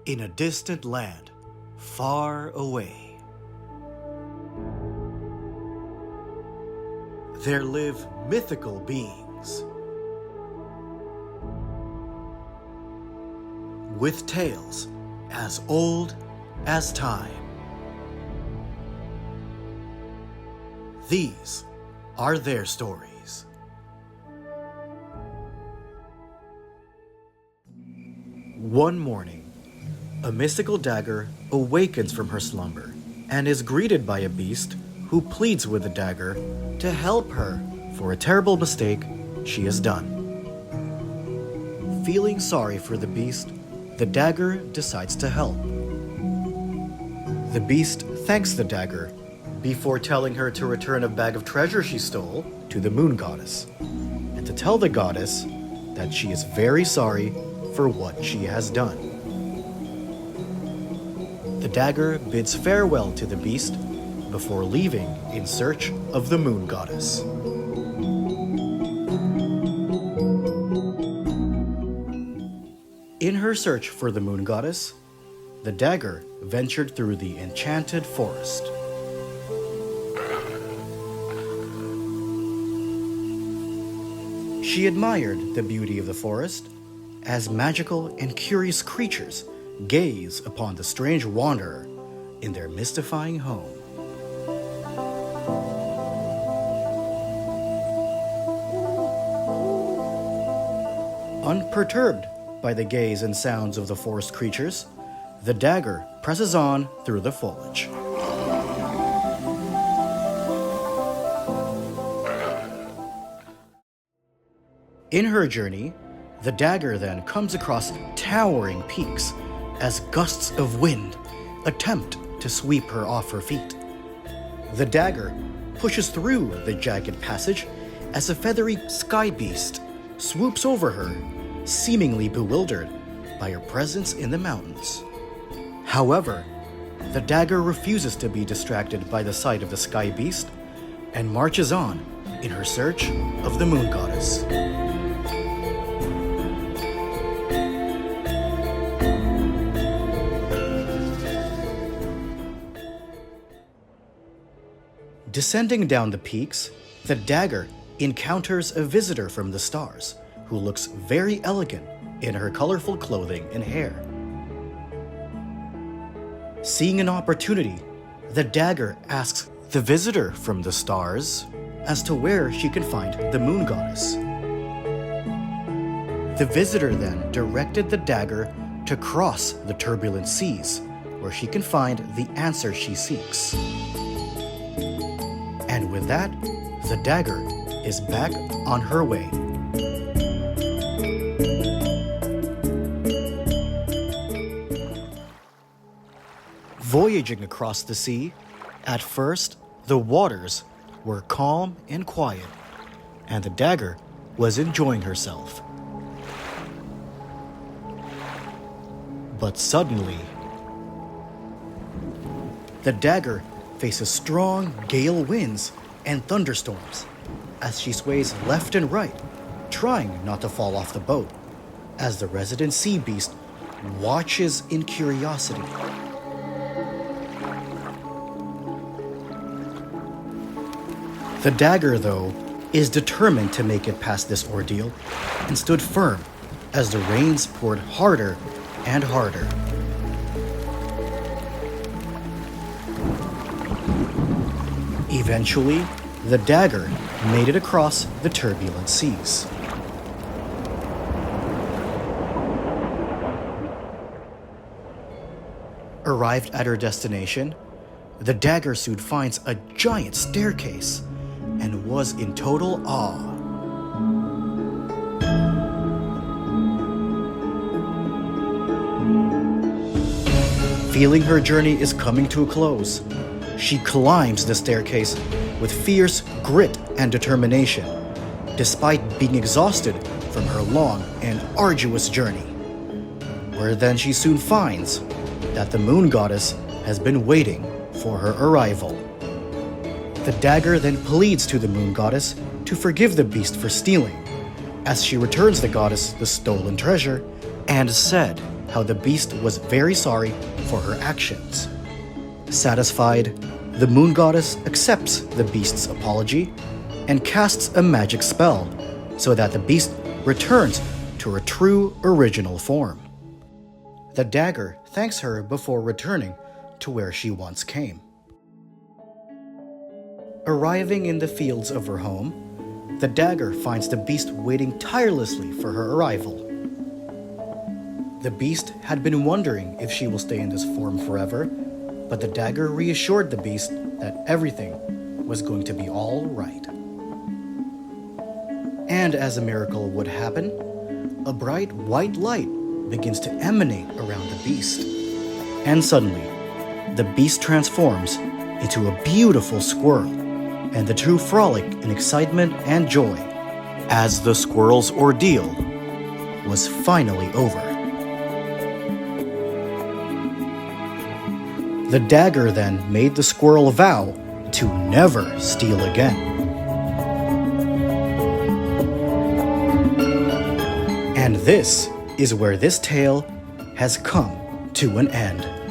In a distant land, far away, there live mythical beings with tales as old as time. These are their stories. One morning, a mystical dagger awakens from her slumber and is greeted by a beast who pleads with the dagger to help her for a terrible mistake she has done. Feeling sorry for the beast, the dagger decides to help. The beast thanks the dagger before telling her to return a bag of treasure she stole to the moon goddess, and to tell the goddess that she is very sorry for what she has done. The dagger bids farewell to the beast before leaving in search of the moon goddess. In her search for the moon goddess, the dagger ventured through the enchanted forest. She admired the beauty of the forest as magical and curious creatures gaze upon the strange wanderer in their mystifying home. Unperturbed by the gaze and sounds of the forest creatures, the dagger presses on through the foliage. In her journey, the dagger then comes across towering peaks as gusts of wind attempt to sweep her off her feet. The dagger pushes through the jagged passage as a feathery sky beast swoops over her, seemingly bewildered by her presence in the mountains. However, the dagger refuses to be distracted by the sight of the sky beast and marches on in her search of the moon goddess. Descending down the peaks, the dagger encounters a visitor from the stars who looks very elegant in her colorful clothing and hair. Seeing an opportunity, the dagger asks the visitor from the stars as to where she can find the moon goddess. The visitor then directed the dagger to cross the turbulent seas, where she can find the answer she seeks. And with that, the dagger is back on her way. Voyaging across the sea, at first, the waters were calm and quiet, and the dagger was enjoying herself. But suddenly, the dagger faces strong gale winds and thunderstorms as she sways left and right, trying not to fall off the boat, as the resident sea beast watches in curiosity. The dagger, though, is determined to make it past this ordeal and stood firm as the rains poured harder and harder. Eventually, the dagger made it across the turbulent seas. Arrived at her destination, the dagger soon finds a giant staircase and was in total awe. Feeling her journey is coming to a close, she climbs the staircase with fierce grit and determination, despite being exhausted from her long and arduous journey, where then she soon finds that the moon goddess has been waiting for her arrival. The dagger then pleads to the moon goddess to forgive the beast for stealing, as she returns the goddess the stolen treasure and said how the beast was very sorry for her actions. Satisfied, the moon goddess accepts the beast's apology and casts a magic spell so that the beast returns to her true original form. The dagger thanks her before returning to where she once came. Arriving in the fields of her home, the dagger finds the beast waiting tirelessly for her arrival. The beast had been wondering if she will stay in this form forever, but the dagger reassured the beast that everything was going to be all right. And as a miracle would happen, a bright white light begins to emanate around the beast. And suddenly, the beast transforms into a beautiful squirrel, and the two frolic in excitement and joy as the squirrel's ordeal was finally over. The dagger then made the squirrel vow to never steal again. And this is where this tale has come to an end.